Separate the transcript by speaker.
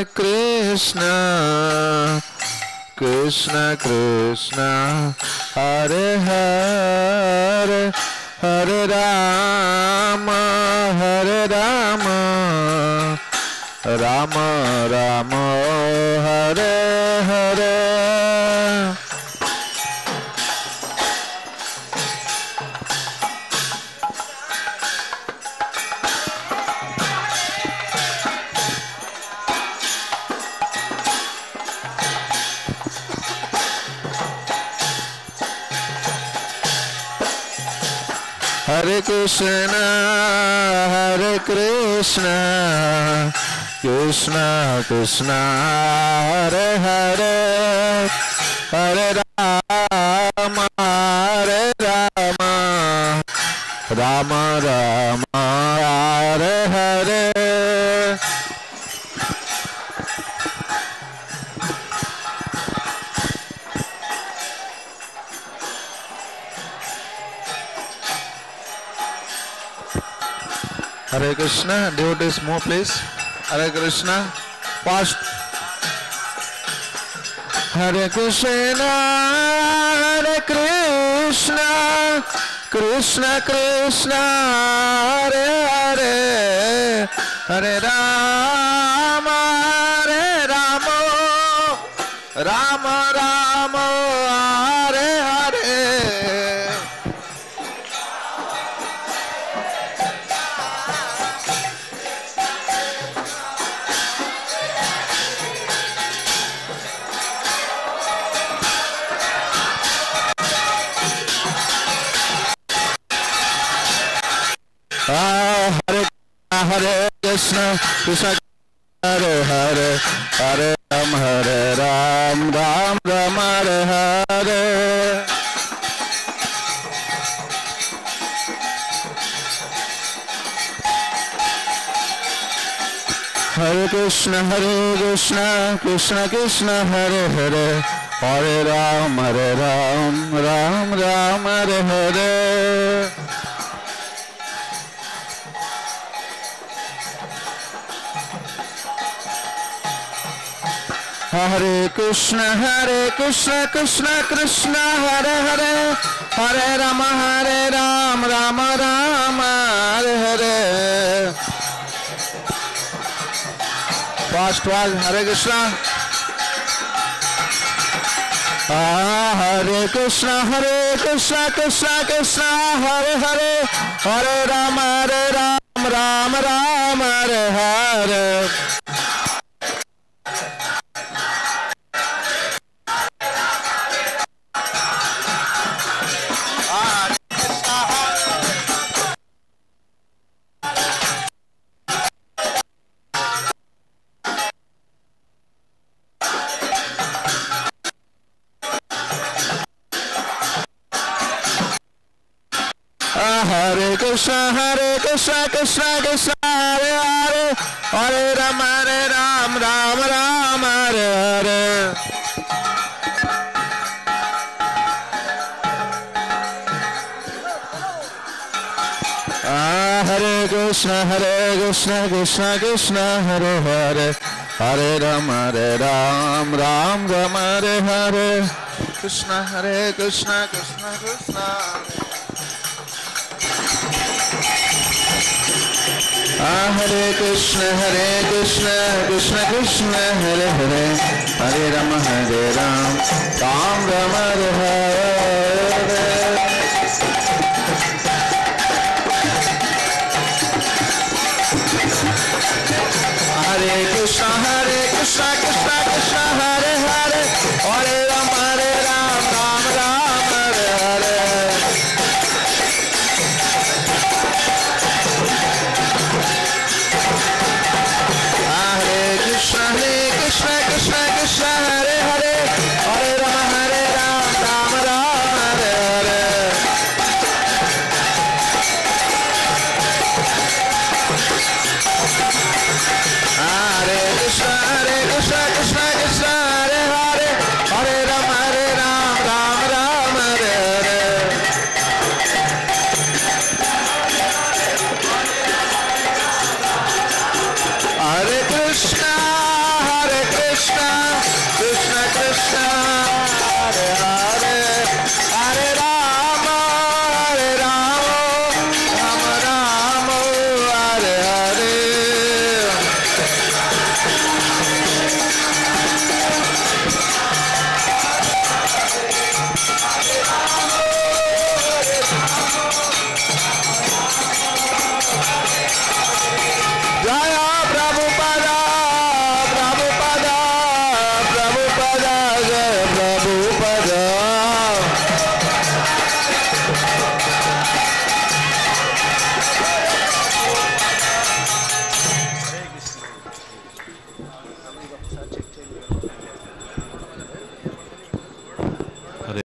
Speaker 1: Krishna, Krishna Krishna, Hare Hare, Hare Rama, Hare Rama, Rama Rama, Hare Hare. Hare Krishna, Hare Krishna, Krishna Krishna, Hare Hare, Hare Rama, Hare Rama, Rama Rama, Hare Hare. Hare Krishna, devotees more please. Hare Krishna, fast. Hare Krishna, Hare Krishna, Krishna Krishna, Hare Hare, Hare Rama, Hare Rama, Rama Rama, Hare Hare. Hare Hare Krishna, Krishna Hare Hare, Hare Ram, Ram Ram, Hare Hare. Hare Krishna, Krishna Krishna, Hare Hare, Hare Ram, Ram Ram, Hare Hare. Hare Krishna, Krishna Krishna, Hare Hare, Hare Rama, Ram Ram, Hare Hare. Fast, Hare Krishna. Hare Krishna, Krishna Krishna, Hare Hare, Hare Rama, Ram Ram, Hare Hare. Hare Krishna, Krishna Krishna, Hare Hare, Hare Rama, Ram Ram, Hare Hare. Hare Krishna, Krishna Krishna, Hare Hare, Hare Rama, Ram Ram, Hare Hare. Krishna, Krishna Krishna. Hare Krishna, Krishna Krishna, Hare Hare, Hare Rama, Ram Ram, Hare Hare. Hare Krishna, Krishna